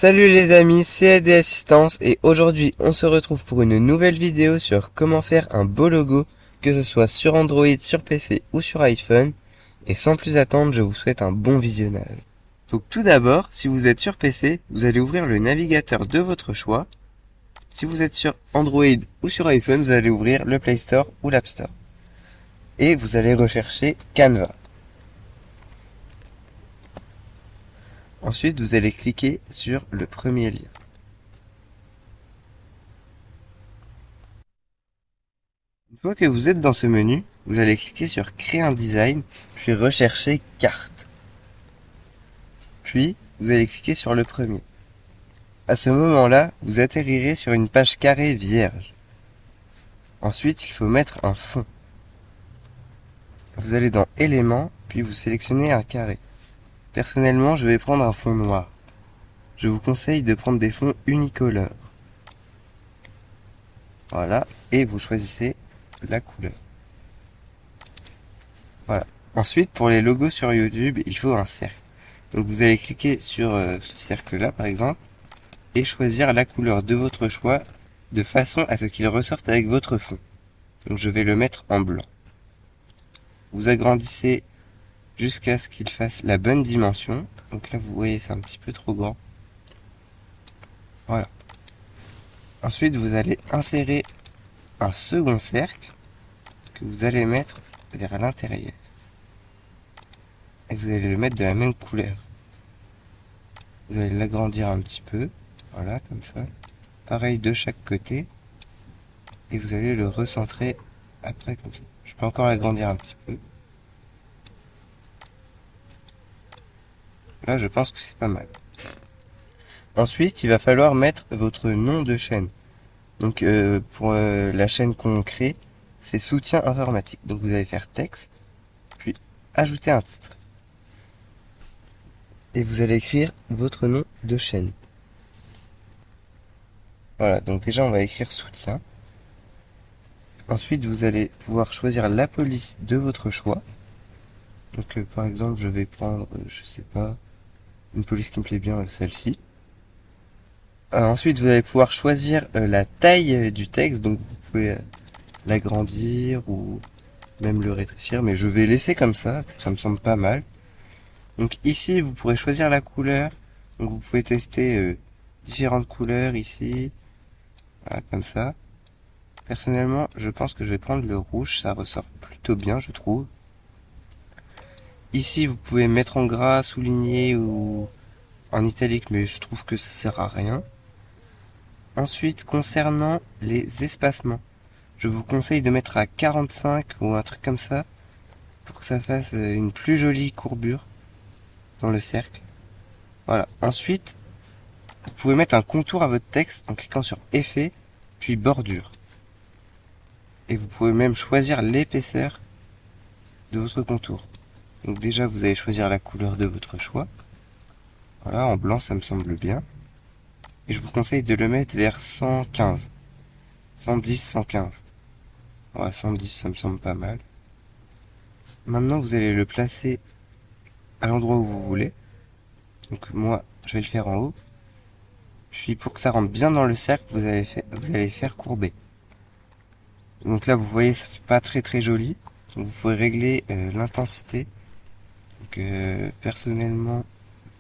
Salut les amis, c'est AD Assistance et aujourd'hui on se retrouve pour une nouvelle vidéo sur comment faire un beau logo, que ce soit sur Android, sur PC ou sur iPhone. Et sans plus attendre, je vous souhaite un bon visionnage. Donc tout d'abord, si vous êtes sur PC, vous allez ouvrir le navigateur de votre choix. Si vous êtes sur Android ou sur iPhone, vous allez ouvrir le Play Store ou l'App Store. Et vous allez rechercher Canva. Ensuite, vous allez cliquer sur le premier lien. Une fois que vous êtes dans ce menu, vous allez cliquer sur Créer un design, puis rechercher Carte. Puis, vous allez cliquer sur le premier. À ce moment-là, vous atterrirez sur une page carrée vierge. Ensuite, il faut mettre un fond. Vous allez dans Éléments, puis vous sélectionnez un carré. Personnellement, je vais prendre un fond noir. Je vous conseille de prendre des fonds unicolores. Voilà, et vous choisissez la couleur. Voilà. Ensuite, pour les logos sur YouTube, il faut un cercle. Donc vous allez cliquer sur ce cercle-là, par exemple, et choisir la couleur de votre choix, de façon à ce qu'il ressorte avec votre fond. Donc je vais le mettre en blanc. Vous agrandissez jusqu'à ce qu'il fasse la bonne dimension. Donc là, vous voyez, c'est un petit peu trop grand. Voilà. Ensuite, vous allez insérer un second cercle que vous allez mettre vers l'intérieur. Et vous allez le mettre de la même couleur. Vous allez l'agrandir un petit peu. Voilà, comme ça. Pareil de chaque côté. Et vous allez le recentrer après comme ça. Je peux encore l'agrandir un petit peu. Là, je pense que c'est pas mal. Ensuite, il va falloir mettre votre nom de chaîne. Donc, pour la chaîne qu'on crée, c'est soutien informatique. Donc, vous allez faire texte, puis ajouter un titre. Et vous allez écrire votre nom de chaîne. Voilà, donc déjà, on va écrire soutien. Ensuite, vous allez pouvoir choisir la police de votre choix. Donc, par exemple, je vais prendre, je sais pas, une police qui me plaît bien, celle-ci. Ensuite, vous allez pouvoir choisir la taille du texte, donc vous pouvez l'agrandir ou même le rétrécir, mais je vais laisser comme ça me semble pas mal. Donc ici, vous pourrez choisir la couleur, donc vous pouvez tester différentes couleurs ici, voilà, comme ça. Personnellement, je pense que je vais prendre le rouge, ça ressort plutôt bien, je trouve. Ici, vous pouvez mettre en gras, souligner ou en italique, mais je trouve que ça sert à rien. Ensuite, concernant les espacements, je vous conseille de mettre à 45 ou un truc comme ça pour que ça fasse une plus jolie courbure dans le cercle. Voilà. Ensuite, vous pouvez mettre un contour à votre texte en cliquant sur Effet, puis Bordure. Et vous pouvez même choisir l'épaisseur de votre contour. Donc déjà, vous allez choisir la couleur de votre choix. Voilà, en blanc, ça me semble bien. Et je vous conseille de le mettre vers 115. 110, 115. Ouais, 110, ça me semble pas mal. Maintenant, vous allez le placer à l'endroit où vous voulez. Donc moi, je vais le faire en haut. Puis pour que ça rentre bien dans le cercle, vous allez faire courber. Donc là, vous voyez, ça fait pas très joli. Donc vous pouvez régler l'intensité. Donc personnellement,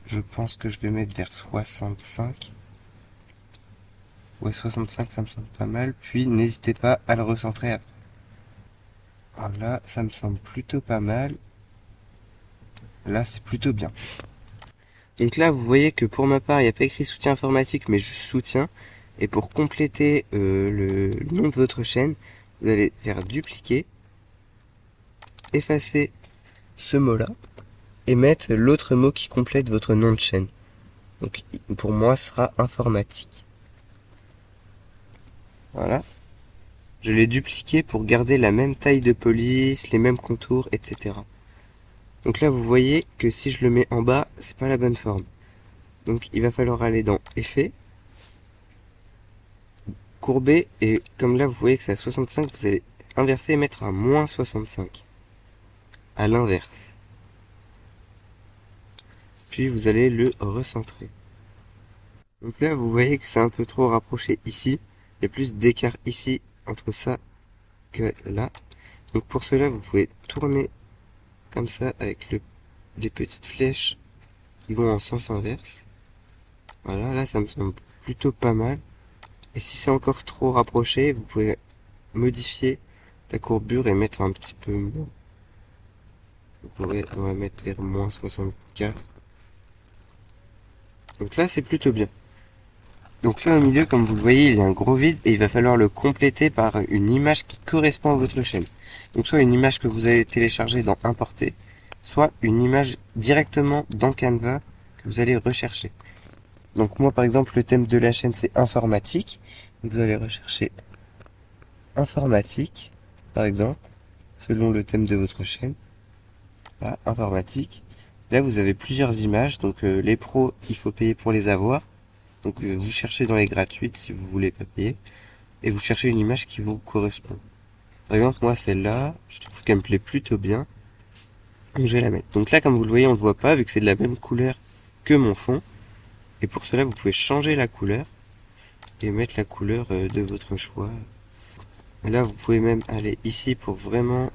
je pense que je vais mettre vers 65. Ouais, 65, ça me semble pas mal. Puis n'hésitez pas à le recentrer après. Voilà, ça me semble plutôt pas mal. Là, c'est plutôt bien. Donc là, vous voyez que pour ma part, il n'y a pas écrit soutien informatique, mais juste soutien. Et pour compléter le nom de votre chaîne, vous allez faire dupliquer, effacer ce mot-là, et mettre l'autre mot qui complète votre nom de chaîne. Donc pour moi, ce sera informatique. Voilà. Je l'ai dupliqué pour garder la même taille de police, les mêmes contours, etc. Donc là, vous voyez que si je le mets en bas, c'est pas la bonne forme. Donc il va falloir aller dans Effet, courber, et comme là, vous voyez que c'est à 65, vous allez inverser et mettre un moins 65. À l'inverse. Puis vous allez le recentrer. Donc là, vous voyez que c'est un peu trop rapproché ici. Il y a plus d'écart ici entre ça que là. Donc pour cela, vous pouvez tourner comme ça avec les petites flèches qui vont en sens inverse. Voilà, là ça me semble plutôt pas mal. Et si c'est encore trop rapproché, vous pouvez modifier la courbure et mettre un petit peu moins. Donc on va mettre vers moins 64. Donc là c'est plutôt bien. Donc là au milieu, comme vous le voyez, il y a un gros vide et il va falloir le compléter par une image qui correspond à votre chaîne. Donc soit une image que vous allez télécharger dans Importer, soit une image directement dans Canva que vous allez rechercher. Donc moi par exemple le thème de la chaîne c'est informatique. Donc vous allez rechercher informatique par exemple, selon le thème de votre chaîne. Là, informatique. Là vous avez plusieurs images, donc les pros il faut payer pour les avoir. Donc vous cherchez dans les gratuites si vous voulez pas payer. Et vous cherchez une image qui vous correspond. Par exemple moi celle-là, je trouve qu'elle me plaît plutôt bien. Donc je vais la mettre. Donc là comme vous le voyez on ne voit pas vu que c'est de la même couleur que mon fond. Et pour cela, vous pouvez changer la couleur et mettre la couleur de votre choix. Et là, vous pouvez même aller ici pour vraiment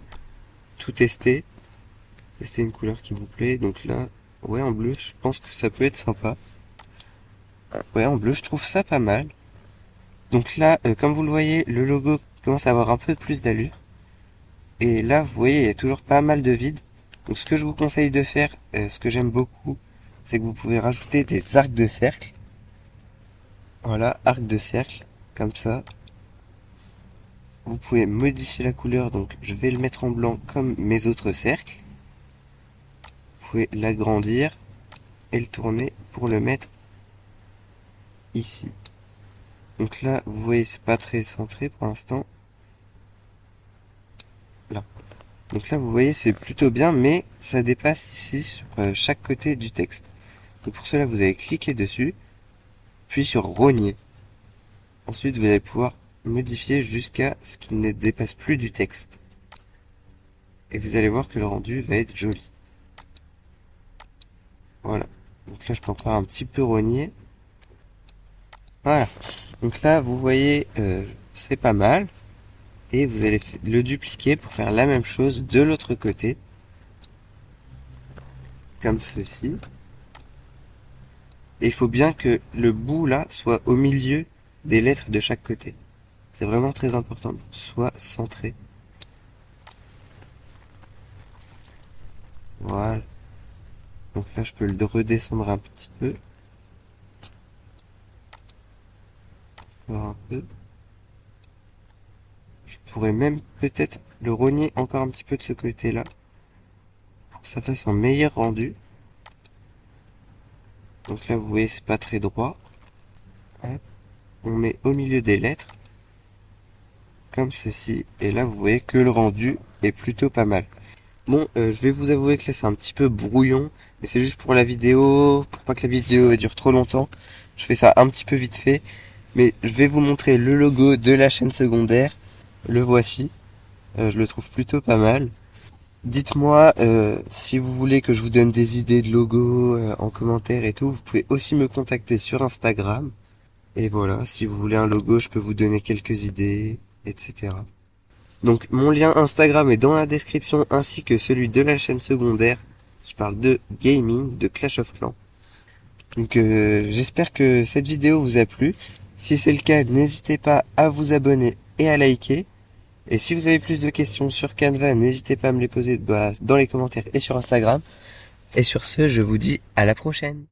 tout tester. Tester une couleur qui vous plaît. Donc là, ouais, en bleu, je pense que ça peut être sympa. Ouais, en bleu, je trouve ça pas mal. Donc là, comme vous le voyez, le logo commence à avoir un peu plus d'allure. Et là, vous voyez, il y a toujours pas mal de vide. Donc ce que je vous conseille de faire, ce que j'aime beaucoup, c'est que vous pouvez rajouter des arcs de cercle. Voilà, arc de cercle, comme ça. Vous pouvez modifier la couleur, donc je vais le mettre en blanc comme mes autres cercles. Vous pouvez l'agrandir et le tourner pour le mettre ici. Donc là, vous voyez, c'est pas très centré pour l'instant. Là. Donc là, vous voyez, c'est plutôt bien, mais ça dépasse ici sur chaque côté du texte. Donc pour cela, vous allez cliquer dessus, puis sur rogner. Ensuite, vous allez pouvoir modifier jusqu'à ce qu'il ne dépasse plus du texte. Et vous allez voir que le rendu va être joli. Voilà. Donc là, je peux encore un petit peu rogner. Voilà. Donc là, vous voyez, c'est pas mal. Et vous allez le dupliquer pour faire la même chose de l'autre côté. Comme ceci. Et il faut bien que le bout là soit au milieu des lettres de chaque côté. C'est vraiment très important pour que ce soit centré. Voilà. Donc là, je peux le redescendre un petit peu. Encore un peu. Je pourrais même peut-être le rogner encore un petit peu de ce côté-là. Pour que ça fasse un meilleur rendu. Donc là, vous voyez, c'est pas très droit. Hop. On met au milieu des lettres. Comme ceci. Et là, vous voyez que le rendu est plutôt pas mal. Bon, je vais vous avouer que là, c'est un petit peu brouillon. Mais c'est juste pour la vidéo. Pour pas que la vidéo dure trop longtemps. Je fais ça un petit peu vite fait. Mais je vais vous montrer le logo de la chaîne secondaire. Le voici. Je le trouve plutôt pas mal. Dites-moi si vous voulez que je vous donne des idées de logo en commentaire et tout. Vous pouvez aussi me contacter sur Instagram. Et voilà, si vous voulez un logo, je peux vous donner quelques idées, etc. Donc mon lien Instagram est dans la description ainsi que celui de la chaîne secondaire qui parle de gaming, de Clash of Clans. Donc j'espère que cette vidéo vous a plu. Si c'est le cas, n'hésitez pas à vous abonner et à liker. Et si vous avez plus de questions sur Canva, n'hésitez pas à me les poser dans les commentaires et sur Instagram. Et sur ce, je vous dis à la prochaine.